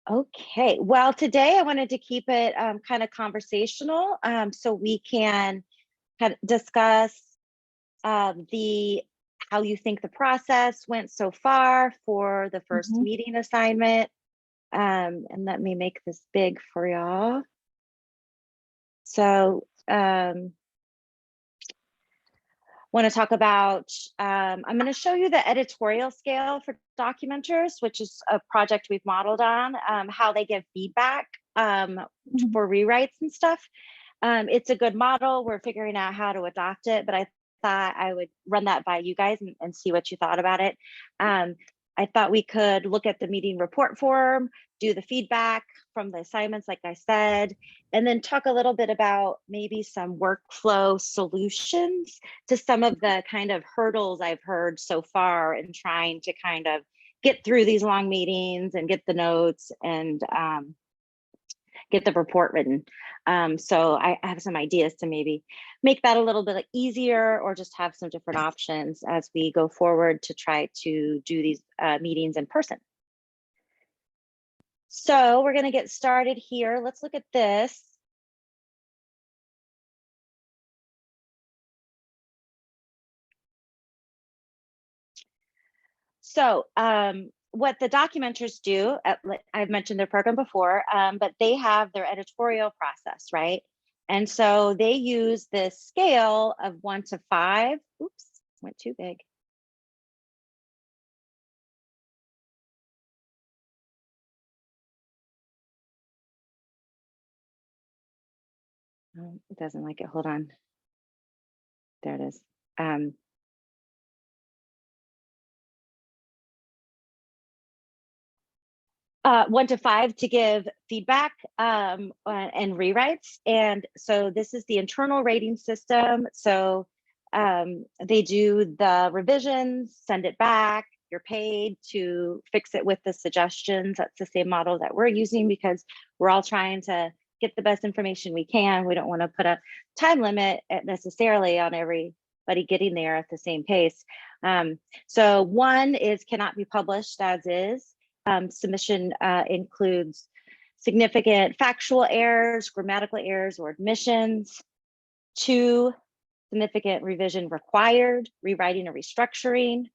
Okay, well, today I wanted to keep it kind of conversational, so we can kind of discuss the how you think the process went so far for the first Mhm. meeting assignment. And let me make this big for y'all. So want to talk about, I'm going to show you the editorial scale for documenters, which is a project we've modeled on, how they give feedback Mhm. for rewrites and stuff. It's a good model. We're figuring out how to adopt it, but I thought I would run that by you guys and see what you thought about it. I thought we could look at the meeting report form, do the feedback from the assignments, like I said, and then talk a little bit about maybe some workflow solutions to some of the kind of hurdles I've heard so far in trying to kind of get through these long meetings and get the notes and get the report written. So I have some ideas to maybe make that a little bit easier, or just have some different options as we go forward to try to do these meetings in person. So we're going to get started here. Let's look at this. So what the documenters do, I've mentioned their program before, but they have their editorial process, right? And so they use this scale of 1 to 5. Oops, went too big. Oh, it doesn't like it. Hold on. There it is. 1 to 5 to give feedback and rewrites. And so this is the internal rating system. So they do the revisions, send it back. You're paid to fix it with the suggestions. That's the same model that we're using, because we're all trying to get the best information we can. We don't want to put a time limit necessarily on everybody getting there at the same pace. So 1 is cannot be published as is. Submission includes significant factual errors, grammatical errors, or omissions. 2, significant revision required, rewriting or restructuring.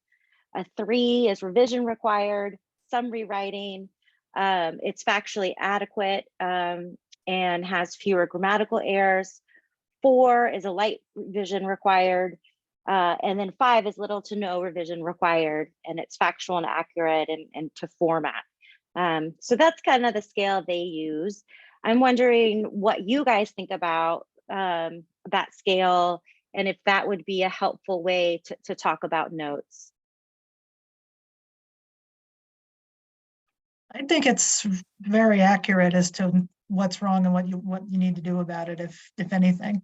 3 is revision required, some rewriting. It's factually adequate and has fewer grammatical errors. 4 is a light revision required. And then 5 is little to no revision required, and it's factual and accurate and to format. So that's kind of the scale they use. I'm wondering what you guys think about that scale, and if that would be a helpful way to talk about notes. I think it's very accurate as to what's wrong and what you need to do about it, if anything.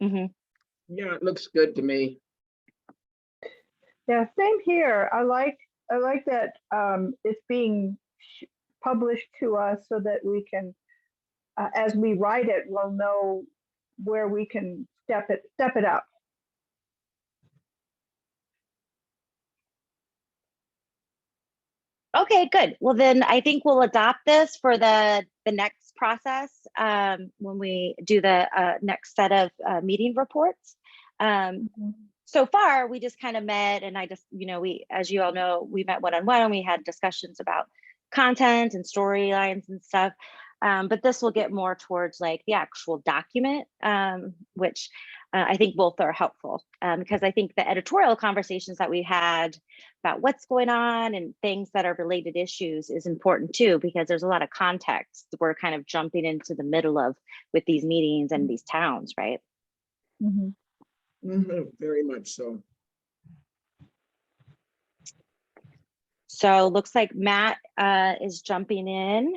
Mm-hmm. Yeah, it looks good to me. Yeah, same here. I like that it's being published to us so that we can, as we write it, we'll know where we can step it up. Okay, good. Well, then I think we'll adopt this for the next process when we do the next set of meeting reports. So far, we just kind of met, and I just, we, as you all know, we met one-on-one and we had discussions about content and storylines and stuff. But this will get more towards like the actual document, which I think both are helpful, because I think the editorial conversations that we had about what's going on and things that are related issues is important too, because there's a lot of context we're kind of jumping into the middle of with these meetings and these towns, right? Very much so. So looks like Matt is jumping in.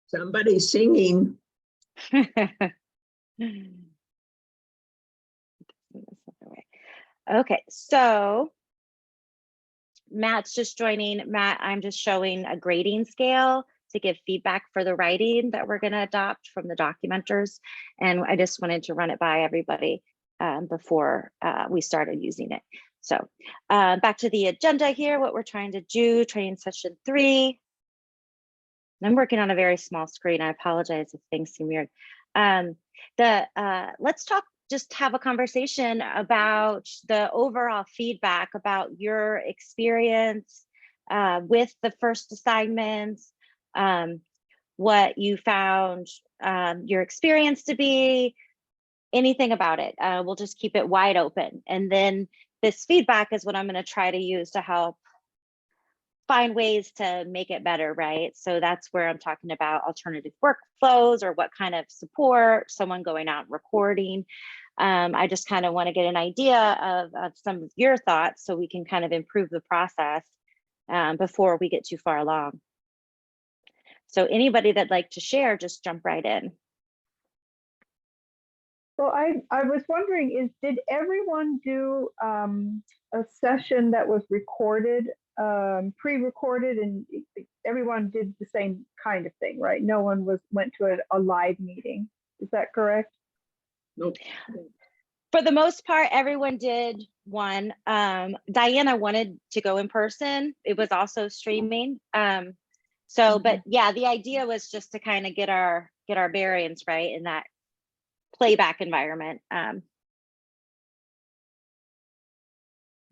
Somebody singing. Okay, so Matt's just joining. Matt, I'm just showing a grading scale. to give feedback for the writing that we're going to adopt from the documenters. And I just wanted to run it by everybody before we started using it. So back to the agenda here, what we're trying to do, training session 3. I'm working on a very small screen. I apologize if things seem weird. Let's just have a conversation about the overall feedback about your experience with the first assignments, what you found your experience to be, anything about it. We'll just keep it wide open. And then this feedback is what I'm going to try to use to help find ways to make it better, right? So that's where I'm talking about alternative workflows or what kind of support, someone going out and recording. I just kind of want to get an idea of some of your thoughts so we can kind of improve the process before we get too far along. So anybody that'd like to share, just jump right in. Well, I was wondering, did everyone do a session that was recorded, pre-recorded, and everyone did the same kind of thing, right? No one went to a live meeting. Is that correct? Nope. For the most part, everyone did one. Diana wanted to go in person. It was also streaming. But yeah, the idea was just to kind of get our bearings right in that playback environment.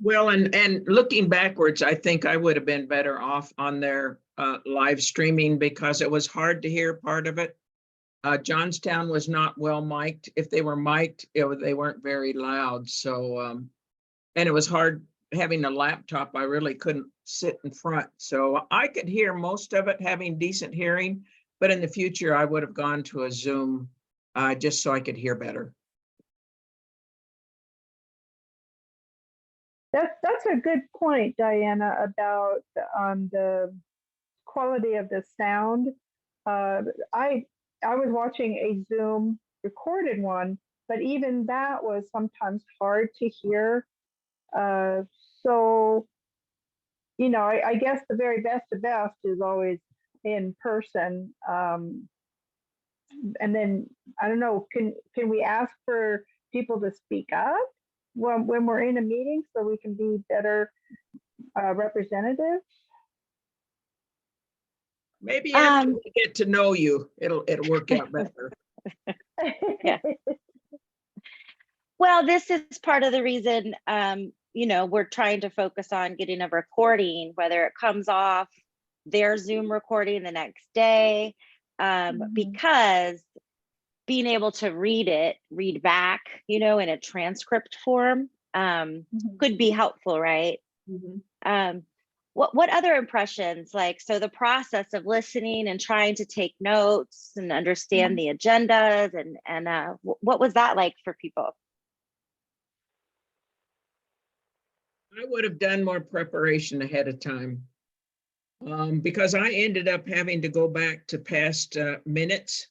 Well, and looking backwards, I think I would have been better off on their live streaming because it was hard to hear part of it. Johnstown was not well mic'd. If they were mic'd, they weren't very loud. So, and it was hard having a laptop. I really couldn't sit in front. So I could hear most of it, having decent hearing, but in the future, I would have gone to a Zoom just so I could hear better. That's a good point, Diana, about the quality of the sound. I was watching a Zoom recorded one, but even that was sometimes hard to hear. So, you know, I guess the very best of best is always in person. And then I don't know, can we ask for people to speak up when we're in a meeting so we can be better representatives? Maybe after we get to know you, it'll work out better. Yeah. Well, this is part of the reason, you know, we're trying to focus on getting a recording, whether it comes off their Zoom recording the next day, because being able to read back, you know, in a transcript form could be helpful, right? What other impressions, like, so the process of listening and trying to take notes and understand the agendas and what was that like for people? I would have done more preparation ahead of time because I ended up having to go back to past minutes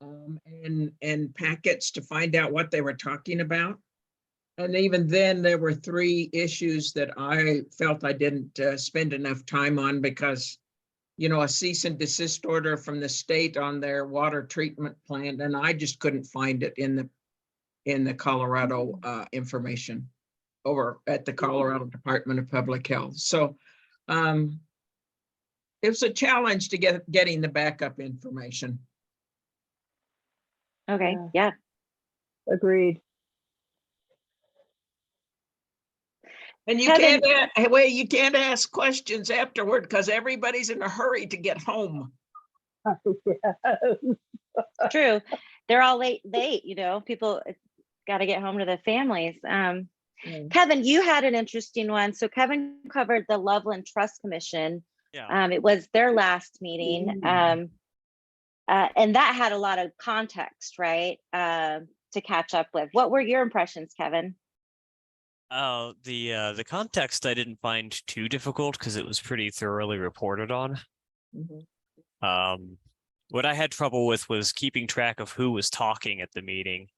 and packets to find out what they were talking about. And even then, there were 3 issues that I felt I didn't spend enough time on because, you know, a cease and desist order from the state on their water treatment plant, and I just couldn't find it in the Colorado information over at the Colorado Department of Public Health. So it was a challenge to getting the backup information. Okay, yeah. Agreed. And you Kevin, you can't ask questions afterward because everybody's in a hurry to get home. true. They're all late, you know, people got to get home to their families. Kevin, you had an interesting one. So Kevin covered the Loveland Trust Commission. Yeah. It was their last meeting. And that had a lot of context, right? To catch up with. What were your impressions, Kevin? The context I didn't find too difficult because it was pretty thoroughly reported on. What I had trouble with was keeping track of who was talking at the meeting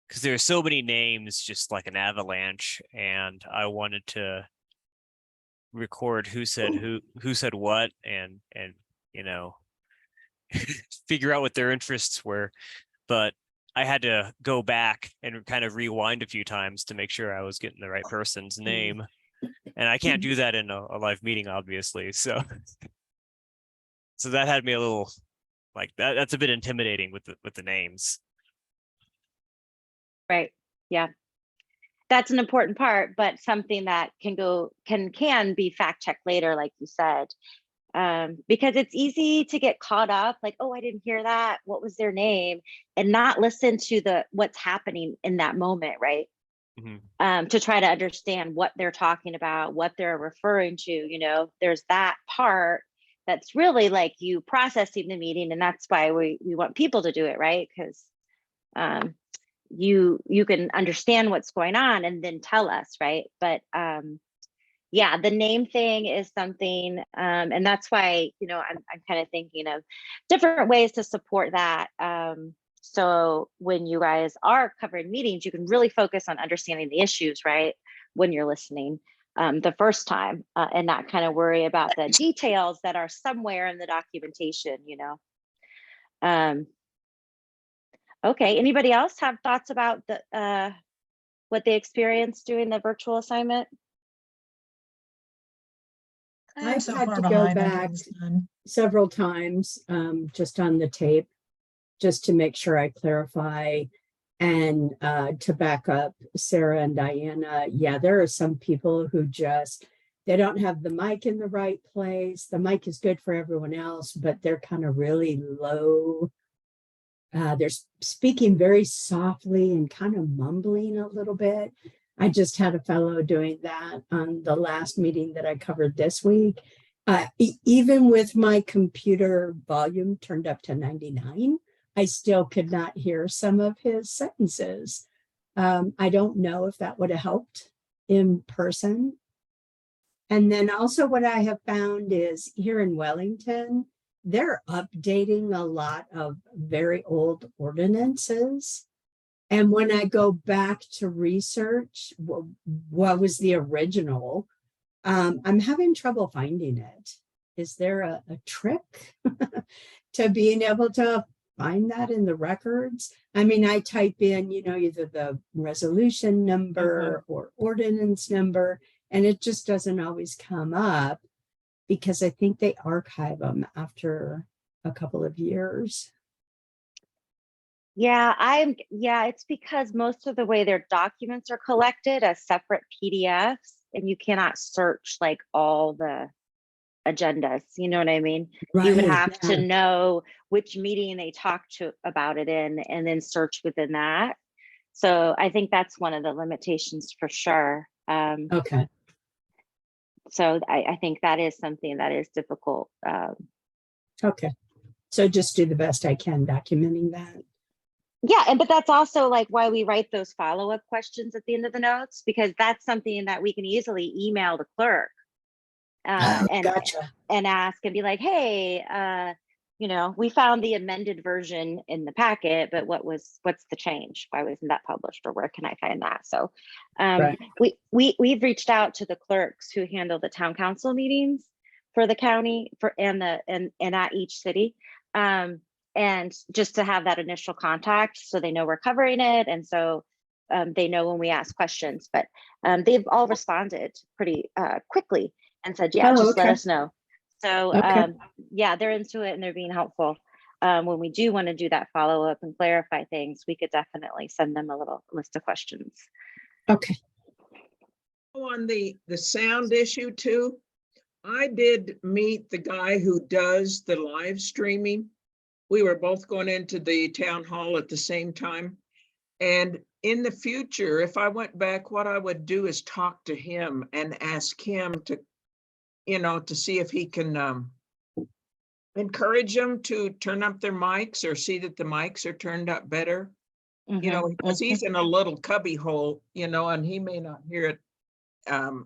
because there are so many names, just like an avalanche, and I wanted to record who said what, and you know, figure out what their interests were. But I had to go back and kind of rewind a few times to make sure I was getting the right person's name. And I can't do that in a live meeting, obviously. So that had me a little like that. That's a bit intimidating with the names. Right. Yeah. That's an important part, but something that can be fact checked later, like you said, because it's easy to get caught up like, oh, I didn't hear that. What was their name? And not listen to what's happening in that moment, right? Mm-hmm. To try to understand what they're talking about, what they're referring to. There's that part that's really like you processing the meeting, and that's why we want people to do it, right? Because you can understand what's going on and then tell us, right? But yeah, the name thing is something, and that's why I'm kind of thinking of different ways to support that. So when you guys are covering meetings, you can really focus on understanding the issues, right? When you're listening the first time, and not kind of worry about the details that are somewhere in the documentation. Okay, anybody else have thoughts about what they experienced doing the virtual assignment? I'm I've so had far to go behind, I think back it's done. several times, just on the tape, just to make sure I clarify. And to back up Sarah and Diana, yeah, there are some people who they don't have the mic in the right place. The mic is good for everyone else, but they're kind of really low. They're speaking very softly and kind of mumbling a little bit. I just had a fellow doing that on the last meeting that I covered this week. Even with my computer volume turned up to 99, I still could not hear some of his sentences. I don't know if that would have helped in person. And then also what I have found is here in Wellington, they're updating a lot of very old ordinances. And when I go back to research what was the original, I'm having trouble finding it. Is there a trick to being able to find that in the records? I mean, I type in, either the resolution number or ordinance number, and it just doesn't always come up because I think they archive them after a couple of years. Yeah, it's because most of the way their documents are collected as separate PDFs, and you cannot search like all the agendas. You know what I mean? Right, you would have to know which meeting they talked about it in and then search within that. So I think that's one of the limitations for sure. Okay. So I think that is something that is difficult. Okay. So just do the best I can documenting that. Yeah, but that's also like why we write those follow-up questions at the end of the notes, because that's something that we can easily email the clerk and ask and be like, hey, we found the amended version in the packet, but what's the change? Why wasn't that published, or where can I find that? So Right. we've reached out to the clerks who handle the town council meetings for the county and at each city. And just to have that initial contact so they know we're covering it. And so they know when we ask questions, but they've all responded pretty quickly and said, yeah, just let us know. So yeah, they're into it and they're being helpful. When we do want to do that follow-up and clarify things, we could definitely send them a little list of questions. Okay. On the sound issue too, I did meet the guy who does the live streaming. We were both going into the town hall at the same time. And in the future, if I went back, what I would do is talk to him and ask him to, to see if he can encourage them to turn up their mics or see that the mics are turned up better. Because he's in a little cubby hole, and he may not hear it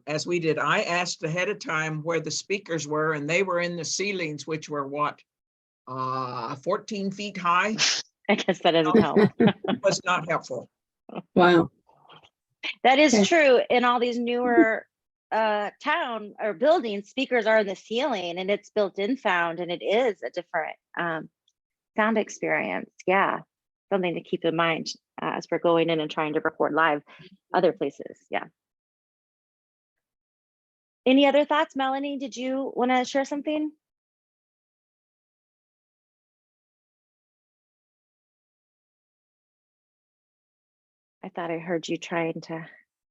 as we did. I asked ahead of time where the speakers were, and they were in the ceilings, which were 14 feet high. I guess that doesn't help. It was not helpful. Wow. That is true. In all these newer town or buildings, speakers are in the ceiling and it's built-in sound, and it is a different Sound experience, yeah, something to keep in mind as we're going in and trying to record live other places. Yeah. Any other thoughts, Melanie? Did you want to share something? I thought I heard you trying to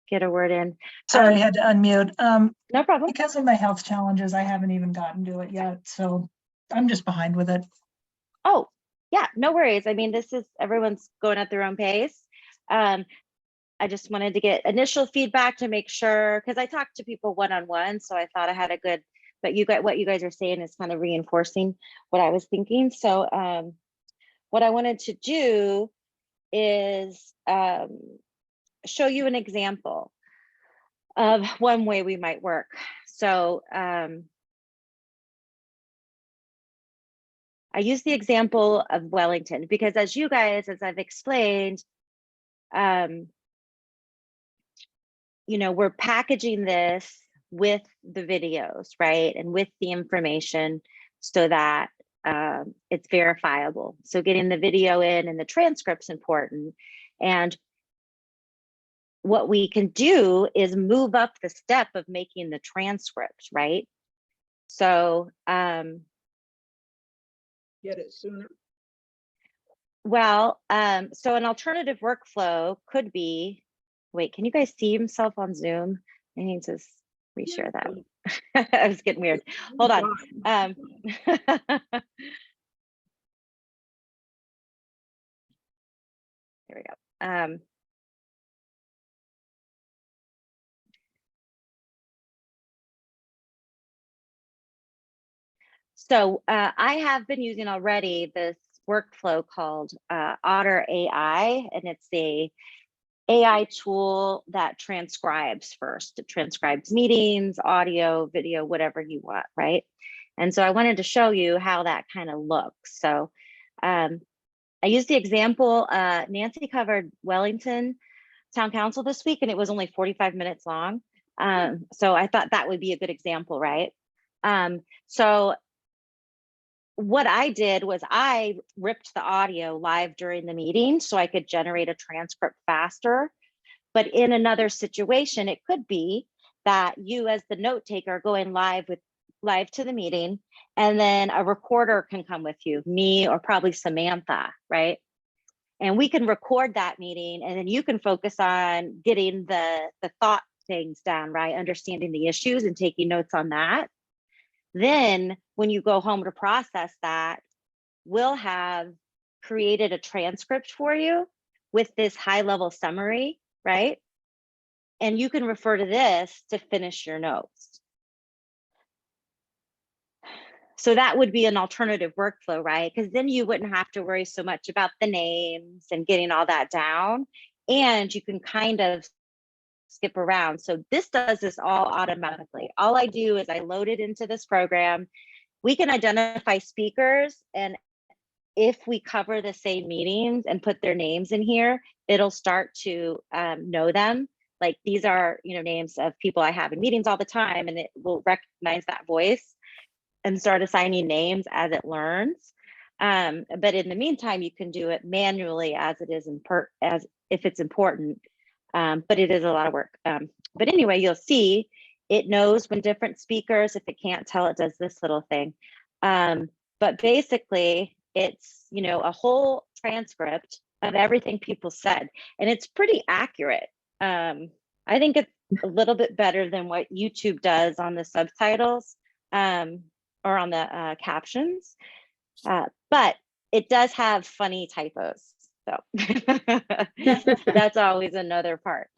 get a word in. Sorry, I had to unmute. No problem. Because of my health challenges, I haven't even gotten to it yet, so I'm just behind with it. Oh, yeah, no worries. I mean, this is everyone's going at their own pace. I just wanted to get initial feedback to make sure, because I talked to people one-on-one, so I thought I had a good, but you got what you guys are saying is kind of reinforcing what I was thinking. So what I wanted to do is show you an example of one way we might work. So I use the example of Wellington because as you guys, as I've explained, you know, we're packaging this with the videos, right? And with the information so that it's verifiable. So getting the video in and the transcript's important. And what we can do is move up the step of making the transcript, right? So, Get it sooner. well, so an alternative workflow could be, wait, can you guys see himself on Zoom? I need to reshare that. I was getting weird. Hold on. Here we go. So I have been using already this workflow called Otter AI, and it's a AI tool that transcribes first. It transcribes meetings, audio, video, whatever you want, right? And so I wanted to show you how that kind of looks. So I used the example, Nancy covered Wellington Town Council this week, and it was only 45 minutes long. So I thought that would be a good example, right? So what I did was I ripped the audio live during the meeting so I could generate a transcript faster. But in another situation, it could be that you as the note taker going live to the meeting, and then a recorder can come with you, me or probably Samantha, right? And we can record that meeting, and then you can focus on getting the thought things down, right? Understanding the issues and taking notes on that. Then when you go home to process that, we'll have created a transcript for you with this high level summary, right? And you can refer to this to finish your notes. So that would be an alternative workflow, right? Because then you wouldn't have to worry so much about the names and getting all that down. And you can kind of skip around. So this does this all automatically. All I do is I load it into this program. We can identify speakers, and if we cover the same meetings and put their names in here, it'll start to know them. Like these are, you know, names of people I have in meetings all the time, and it will recognize that voice and start assigning names as it learns. But in the meantime, you can do it manually as it is as if it's important. But it is a lot of work. But anyway, you'll see it knows when different speakers, if it can't tell, it does this little thing. But basically, it's, you know, a whole transcript of everything people said, and it's pretty accurate. I think it's a little bit better than what YouTube does on the subtitles or on the captions, but it does have funny typos. So that's always another part.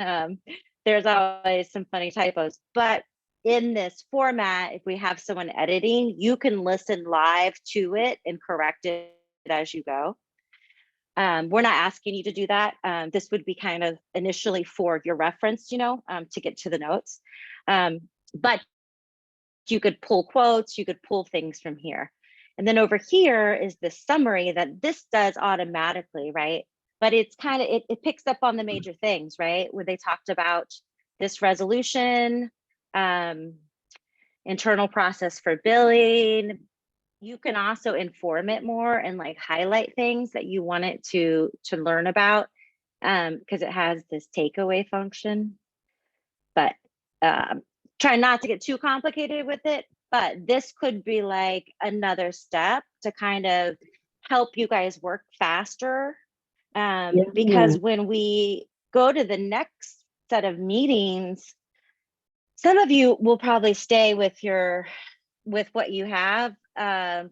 There's always some funny typos, but in this format, if we have someone editing, you can listen live to it and correct it as you go. We're not asking you to do that. This would be kind of initially for your reference, you know, to get to the notes. But you could pull quotes, you could pull things from here. And then over here is the summary that this does automatically, right? But it's kind of, it picks up on the major things, right? Where they talked about this resolution, internal process for billing, you can also inform it more and like highlight things that you want it to learn about, because it has this takeaway function. But try not to get too complicated with it. But this could be like another step to kind of help you guys work faster. Because when we go to the next set of meetings, some of you will probably stay with what you have,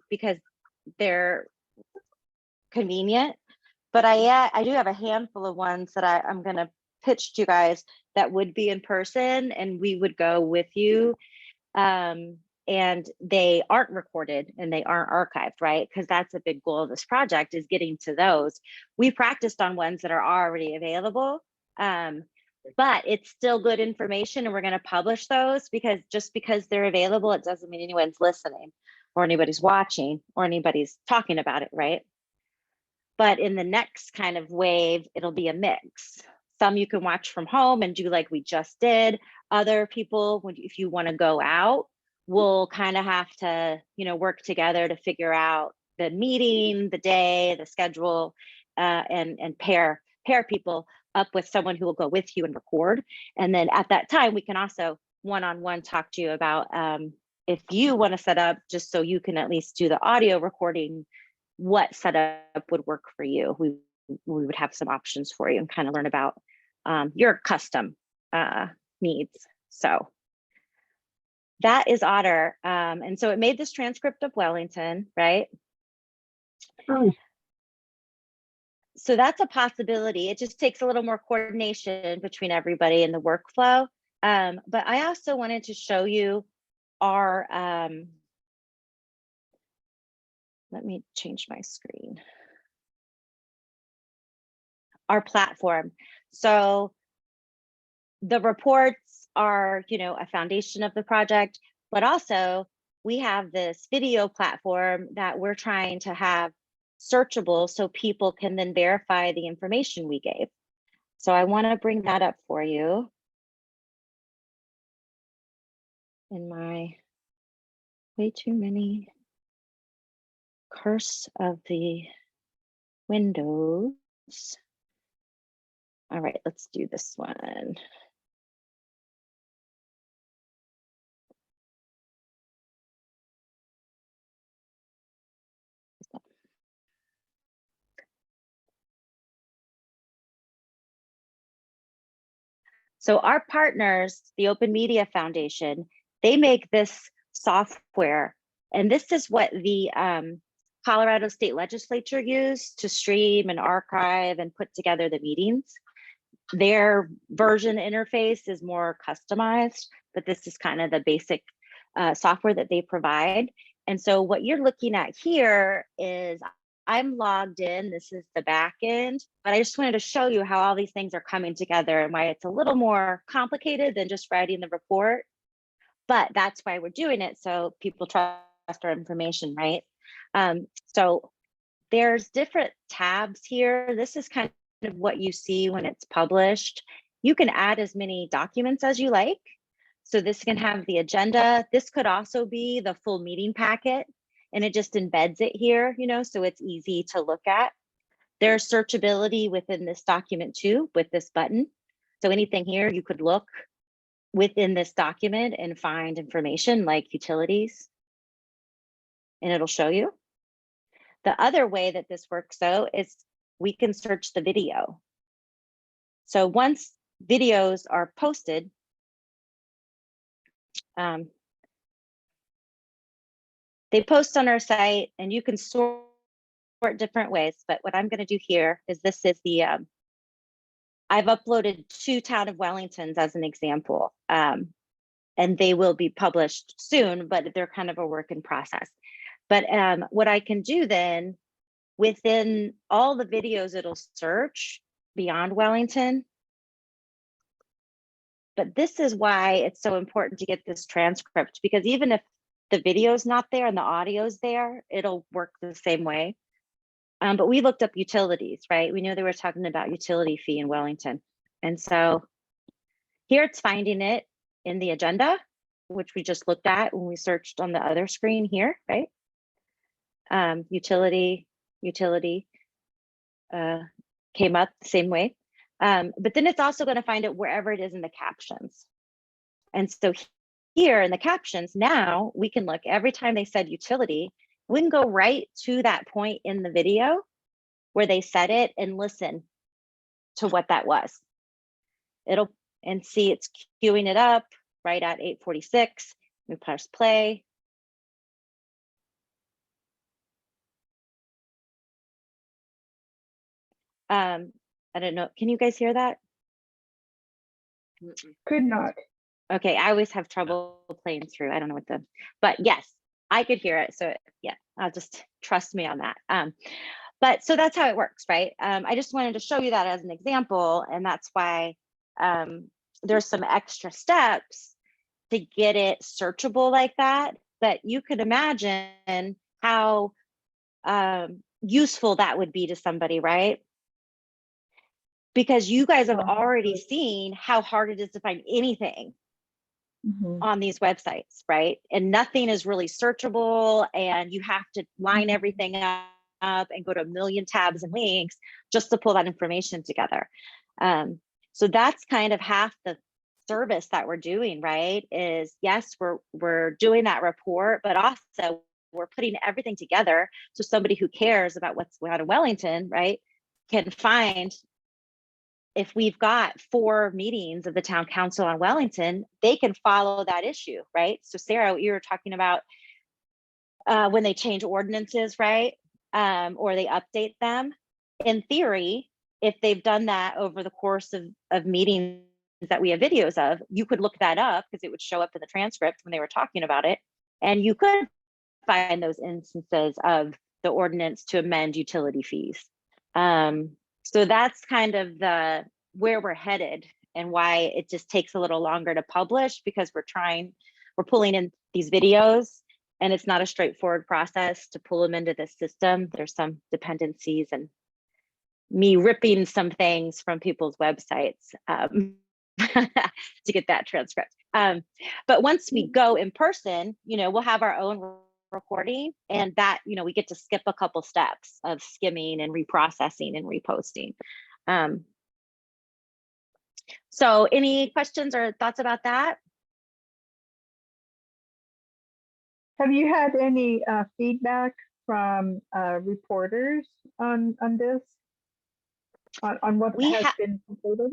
because they're convenient. But I do have a handful of ones that I'm going to pitch to you guys that would be in person, and we would go with you. And they aren't recorded and they aren't archived, right? Because that's a big goal of this project, is getting to those. We practiced on ones that are already available, but it's still good information, and we're going to publish those, because just because they're available, it doesn't mean anyone's listening or anybody's watching or anybody's talking about it, right? But in the next kind of wave, it'll be a mix. Some you can watch from home and do like we just did. Other people, if you want to go out, we'll kind of have to, work together to figure out the meeting, the day, the schedule, and pair people up with someone who will go with you and record. And then at that time, we can also one-on-one talk to you about if you want to set up, just so you can at least do the audio recording, what setup would work for you. We would have some options for you and kind of learn about your custom needs. So that is Otter. And so it made this transcript of Wellington, right? Oh. So that's a possibility. It just takes a little more coordination between everybody in the workflow. But I also wanted to show you our, let me change my screen. Our platform. So the reports are, a foundation of the project, but also we have this video platform that we're trying to have searchable so people can then verify the information we gave. So I want to bring that up for you in my way too many curse of the Windows. All right, let's do this one. So our partners, the Open Media Foundation, they make this software. And this is what the Colorado State Legislature used to stream and archive and put together the meetings. Their version interface is more customized, but this is kind of the basic software that they provide. And so what you're looking at here is I'm logged in. This is the back end, but I just wanted to show you how all these things are coming together and why it's a little more complicated than just writing the report. But that's why we're doing it, so people trust our information, right? So there's different tabs here. This is kind of what you see when it's published. You can add as many documents as you like. So this can have the agenda. This could also be the full meeting packet, and it just embeds it here, so it's easy to look at. There's searchability within this document too, with this button. So anything here, you could look within this document and find information like utilities, and it'll show you. The other way that this works though is we can search the video. So once videos are posted, they post on our site, and you can sort different ways. But what I'm going to do here is this is the, I've uploaded 2 Town of Wellingtons as an example, and they will be published soon, but they're kind of a work in process. But what I can do then, within all the videos, it'll search beyond Wellington. But this is why it's so important to get this transcript, because even if the video's not there and the audio's there, it'll work the same way. But we looked up utilities, right? We knew they were talking about utility fee in Wellington. And so here it's finding it in the agenda, which we just looked at when we searched on the other screen here, right? utility came up the same way. But then it's also going to find it wherever it is in the captions. And so here in the captions, now we can look every time they said utility, we can go right to that point in the video where they said it and listen to what that was. And see it's queuing it up right at 8:46. We press play. I don't know. Can you guys hear that? Could not. Okay, I always have trouble playing through. I don't know what but yes, I could hear it. So yeah, I'll just trust me on that. But so that's how it works, right? I just wanted to show you that as an example, and that's why there's some extra steps to get it searchable like that. But you could imagine how useful that would be to somebody, right? Because you guys have already seen how hard it is to find anything on these websites, right? And nothing is really searchable, and you have to line everything up and go to a million tabs and links just to pull that information together. So that's kind of half the service that we're doing, right? Is yes, we're doing that report, but also we're putting everything together so somebody who cares about what's going on in Wellington, right, can find. If we've got 4 meetings of the town council on Wellington, they can follow that issue, right? So Sarah, you were talking about when they change ordinances, right? Or they update them. In theory, if they've done that over the course of meetings that we have videos of, you could look that up because it would show up in the transcript when they were talking about it. And you could find those instances of the ordinance to amend utility fees. So that's kind of where we're headed and why it just takes a little longer to publish, because we're pulling in these videos and it's not a straightforward process to pull them into the system. There's some dependencies and me ripping some things from people's websites to get that transcript. But once we go in person, we'll have our own recording, and that we get to skip a couple steps of skimming and reprocessing and reposting. So any questions or thoughts about that? Have you had any feedback from reporters on this? On what has been completed?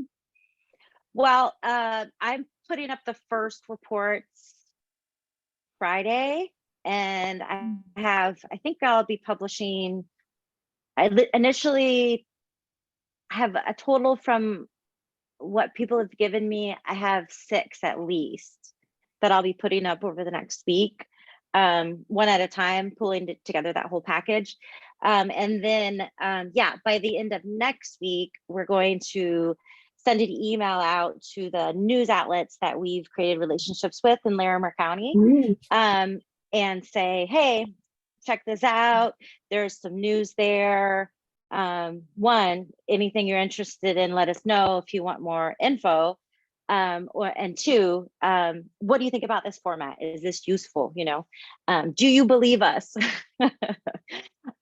Well, I'm putting up the first reports Friday, and I think I'll be publishing. Initially, I have a total from what people have given me. I have 6 at least that I'll be putting up over the next week, one at a time, pulling together that whole package. And then, by the end of next week, we're going to send an email out to the news outlets that we've created relationships with in Larimer County, and say, hey, check this out. There's some news there. 1, anything you're interested in, let us know if you want more info. And 2, what do you think about this format? Is this useful? Do you believe us?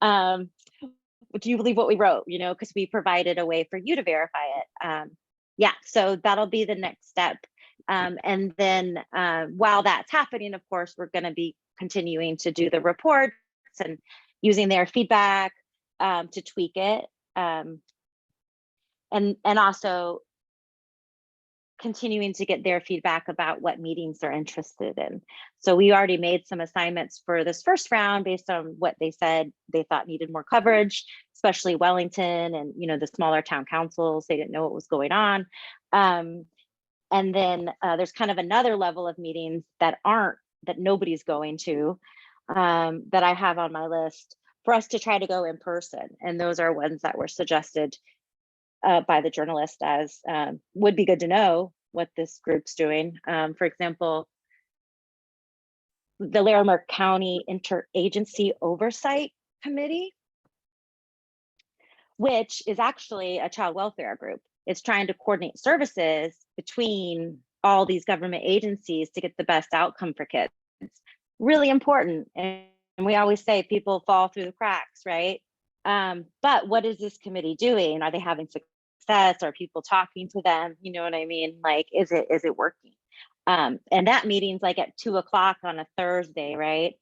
Do you believe what we wrote? Because we provided a way for you to verify it. So that'll be the next step. And then while that's happening, of course, we're going to be continuing to do the reports and using their feedback to tweak it, and also continuing to get their feedback about what meetings they're interested in. So we already made some assignments for this first round based on what they said they thought needed more coverage, especially Wellington and the smaller town councils. They didn't know what was going on. And then there's kind of another level of meetings that nobody's going to, that I have on my list for us to try to go in person. And those are ones that were suggested by the journalist as would be good to know what this group's doing. For example, the Larimer County Interagency Oversight Committee, which is actually a child welfare group. It's trying to coordinate services between all these government agencies to get the best outcome for kids. Really important. And we always say people fall through the cracks, right? But what is this committee doing? Are they having success? Are people talking to them? You know what I mean? Like, is it working? And that meeting's like at 2:00 on a Thursday, right?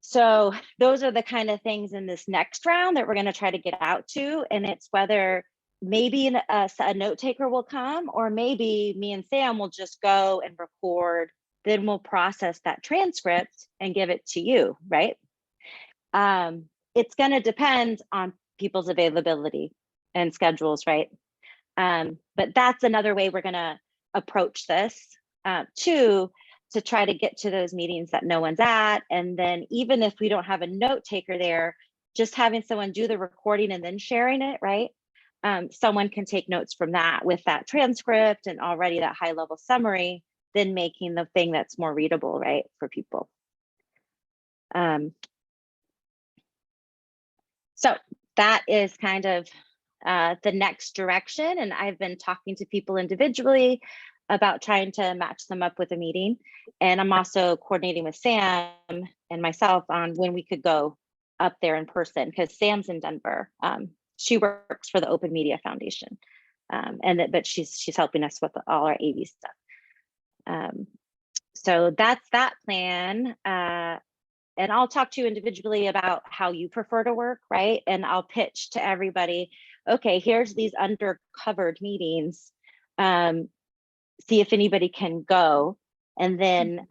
So those are the kind of things in this next round that we're going to try to get out to. And it's whether maybe a note taker will come, or maybe me and Sam will just go and record, then we'll process that transcript and give it to you, right? It's going to depend on people's availability and schedules, right? But that's another way we're going to approach this, to try to get to those meetings that no one's at. And then even if we don't have a note taker there, just having someone do the recording and then sharing it, right? Someone can take notes from that with that transcript and already that high level summary, then making the thing that's more readable, right, for people. So that is kind of the next direction. And I've been talking to people individually about trying to match them up with a meeting. And I'm also coordinating with Sam and myself on when we could go up there in person, because Sam's in Denver. She works for the Open Media Foundation. But she's helping us with all our AV stuff. So that's that plan. And I'll talk to you individually about how you prefer to work, right? And I'll pitch to everybody, okay, here's these undercovered meetings. See if anybody can go. And then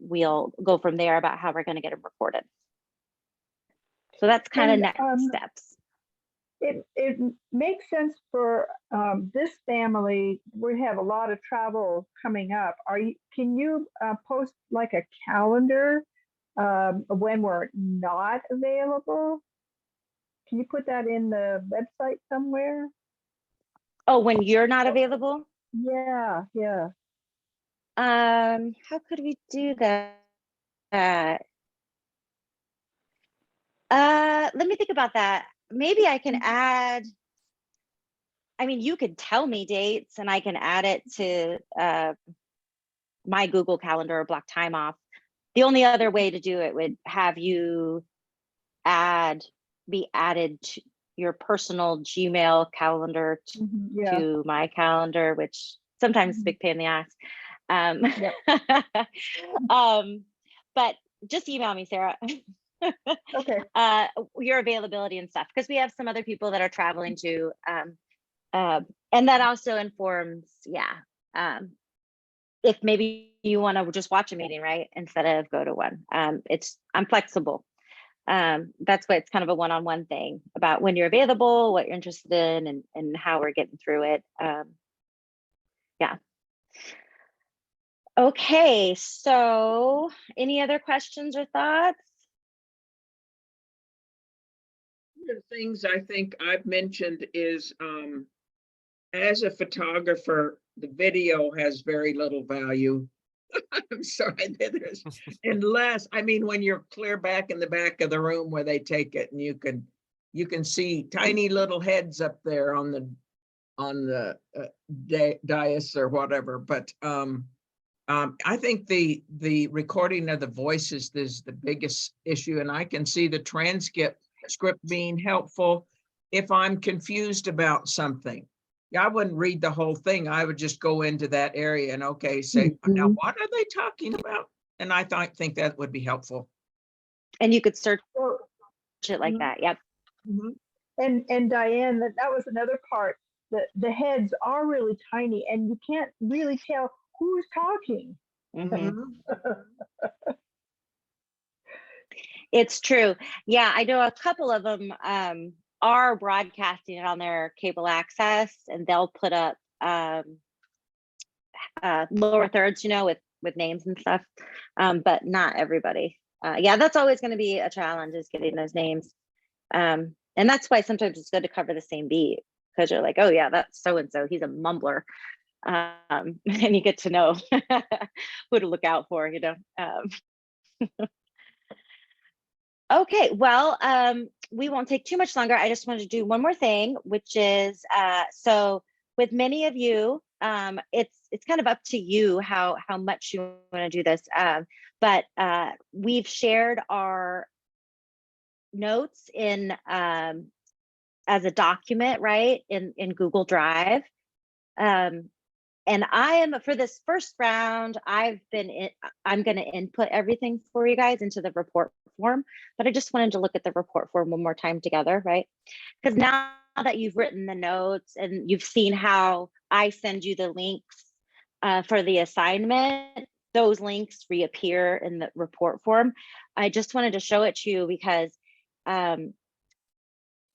we'll go from there about how we're going to get them recorded. So that's kind of next steps. It makes sense for this family. We have a lot of travel coming up. Can you post like a calendar when we're not available? Can you put that in the website somewhere? Oh, when you're not available? Yeah. How could we do that? Let me think about that. Maybe I can add, I mean, you could tell me dates and I can add it to my Google Calendar or block time off. The only other way to do it would have you be added to your personal Gmail calendar to my calendar, which sometimes is a big pain in the ass. But just email me, Sarah. Okay. Your availability and stuff, because we have some other people that are traveling too. And that also informs, if maybe you want to just watch a meeting, right, instead of go to one. I'm flexible. That's why it's kind of a one-on-one thing about when you're available, what you're interested in, and how we're getting through it. Okay, so any other questions or thoughts? One of the things I think I've mentioned is, as a photographer, the video has very little value. I'm sorry, unless, I mean, when you're clear back in the back of the room where they take it, and you can see tiny little heads up there on the dais or whatever. But I think the recording of the voices is the biggest issue, and I can see the transcript being helpful if I'm confused about something. I wouldn't read the whole thing. I would just go into that area and say, now what are they talking about? And I think that would be helpful. And you could search it like that. Yep. And Diane, that was another part. The heads are really tiny, and you can't really tell who's talking. It's true. Yeah, I know a couple of them are broadcasting it on their cable access, and they'll put up lower thirds, with names and stuff, but not everybody. That's always going to be a challenge, is getting those names. And that's why sometimes it's good to cover the same beat, because you're like, oh yeah, that's so-and-so, he's a mumbler. And you get to know who to look out for, Okay, well, we won't take too much longer. I just wanted to do one more thing, which is, so with many of you, it's kind of up to you how much you want to do this. But we've shared our notes in as a document, right, in Google Drive. And I am, for this first round, I'm going to input everything for you guys into the report form, but I just wanted to look at the report form one more time together, right? Because now that you've written the notes and you've seen how I send you the links for the assignment, those links reappear in the report form. I just wanted to show it to you because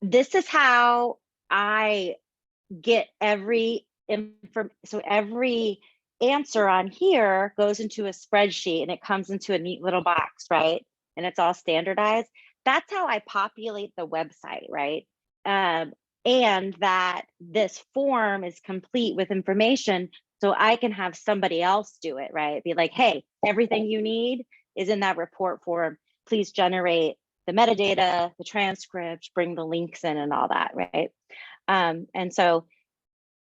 this is how I get every so every answer on here goes into a spreadsheet and it comes into a neat little box, right? And it's all standardized. That's how I populate the website, right? And that this form is complete with information so I can have somebody else do it, right? Be like, hey, everything you need is in that report form. Please generate the metadata, the transcript, bring the links in and all that, right? And so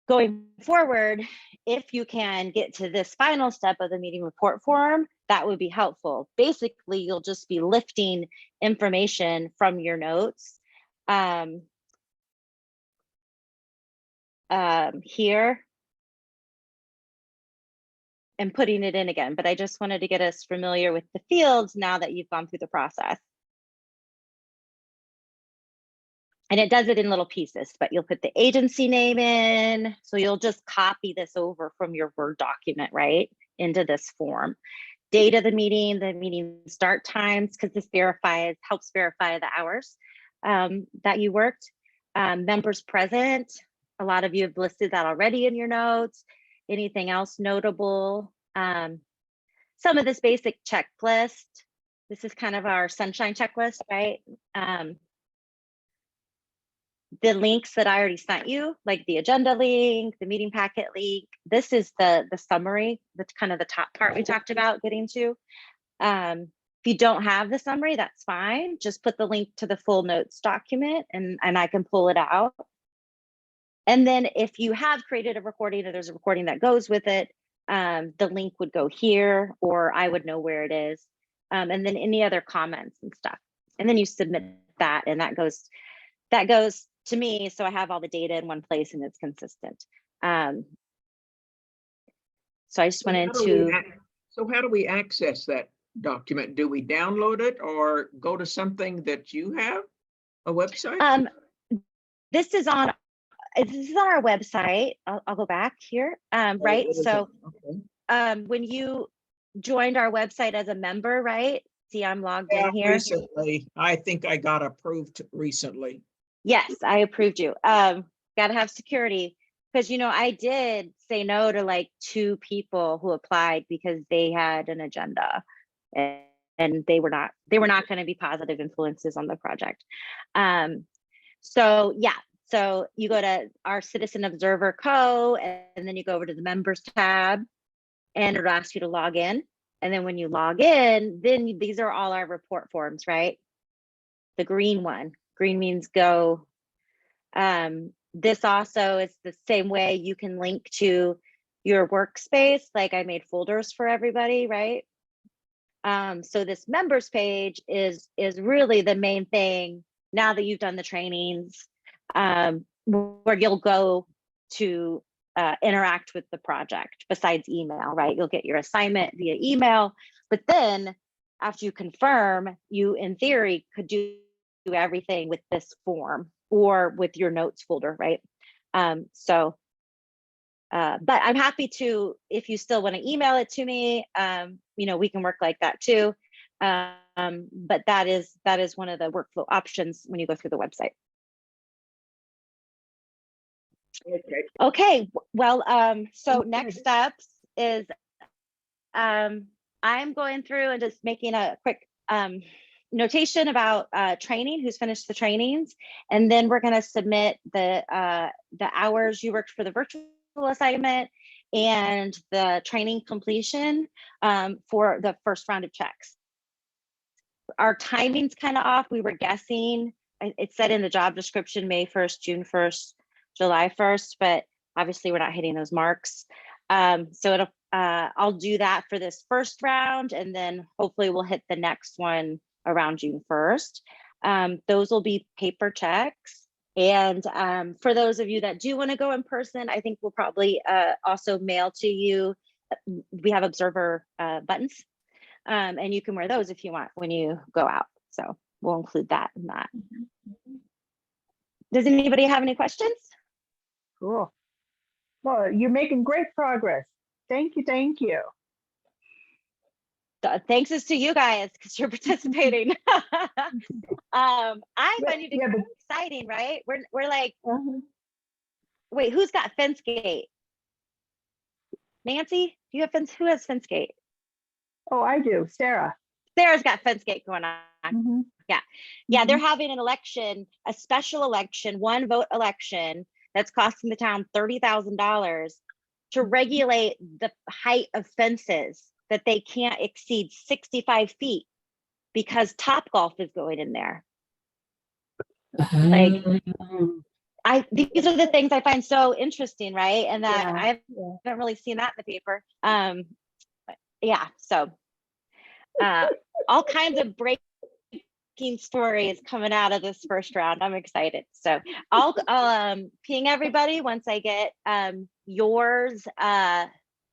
going forward, if you can get to this final step of the meeting report form, that would be helpful. Basically, you'll just be lifting information from your notes here and putting it in again. But I just wanted to get us familiar with the fields now that you've gone through the process. And it does it in little pieces, but you'll put the agency name in. So you'll just copy this over from your Word document, right, into this form. Date of the meeting start times, because this helps verify the hours that you worked. Members present. A lot of you have listed that already in your notes. Anything else notable? Some of this basic checklist. This is kind of our sunshine checklist, right? The links that I already sent you, like the agenda link, the meeting packet link. This is the summary. That's kind of the top part we talked about getting to. If you don't have the summary, that's fine. Just put the link to the full notes document and I can pull it out. And then if you have created a recording or there's a recording that goes with it, the link would go here or I would know where it is. And then any other comments and stuff. And then you submit that and that goes to me, so I have all the data in one place and it's consistent. So I just wanted to. So how do we access that document? Do we download it or go to something that you have, a website? This is on our website. I'll go back here. Right. So when you joined our website as a member, right? See, I'm logged in here. Recently, I think I got approved recently. Yes, I approved you. Got to have security because, I did say no to like 2 people who applied because they had an agenda and they were not going to be positive influences on the project. So yeah, so you go to our Citizen Observer Co. and then you go over to the members tab and it'll ask you to log in. And then when you log in, then these are all our report forms, right? The green one. Green means go. This also is the same way you can link to your workspace. Like I made folders for everybody, right? So this members page is really the main thing now that you've done the trainings, where you'll go to interact with the project besides email, right? You'll get your assignment via email, but then after you confirm, you in theory could do everything with this form or with your notes folder, right? But I'm happy to, if you still want to email it to me, we can work like that too. But that is one of the workflow options when you go through the website. Okay. Well, so next steps is I'm going through and just making a quick notation about training, who's finished the trainings, and then we're going to submit the hours you worked for the virtual assignment and the training completion for the first round of checks. Our timing's kind of off. We were guessing, it said in the job description, May 1st, June 1st, July 1st, but obviously we're not hitting those marks. So I'll do that for this first round, and then hopefully we'll hit the next one around June 1st. Those will be paper checks. And for those of you that do want to go in person, I think we'll probably also mail to you. We have observer buttons, and you can wear those if you want when you go out. So we'll include that in that. Does anybody have any questions? Cool. Well, you're making great progress. Thank you. Thank you. Thanks is to you guys because you're participating. I find it Yeah, but- exciting, right? We're like, Uh-huh. wait, who's got fence gate? Nancy, do you have fence? Who has fence gate? Oh, I do. Sarah. Sarah's got fence gate going on. Mhm. Yeah, they're having an election, a special election, one vote election that's costing the town $30,000 to regulate the height of fences that they can't exceed 65 feet because Topgolf is going in there. Like, these are the things I find so interesting, right? And that Yeah, I haven't really seen that in the paper. Yeah, so all kinds of breaking stories coming out of this first round. I'm excited. So I'll ping everybody once I get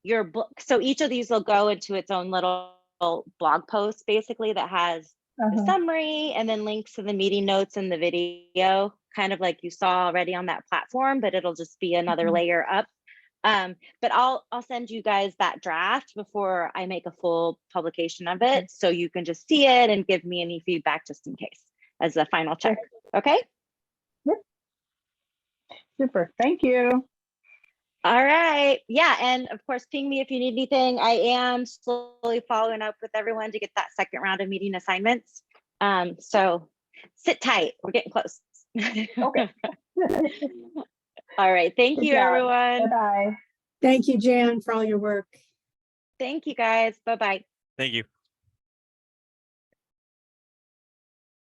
your book. So each of these will go into its own little blog post, basically, that has a Uh-huh. summary and then links to the meeting notes and the video, kind of like you saw already on that platform, but it'll just be another layer up. But I'll send you guys that draft before I make a full publication of it, so you can just see it and give me any feedback just in case as a final check. Okay. Super. Thank you. All right. Yeah, and of course, ping me if you need anything. I am slowly following up with everyone to get that second round of meeting assignments. So sit tight. We're getting close. Okay. All right. Thank Good you, job. everyone. Bye-bye. Thank you, Jan, for all your work. Thank you, guys. Bye-bye. Thank you.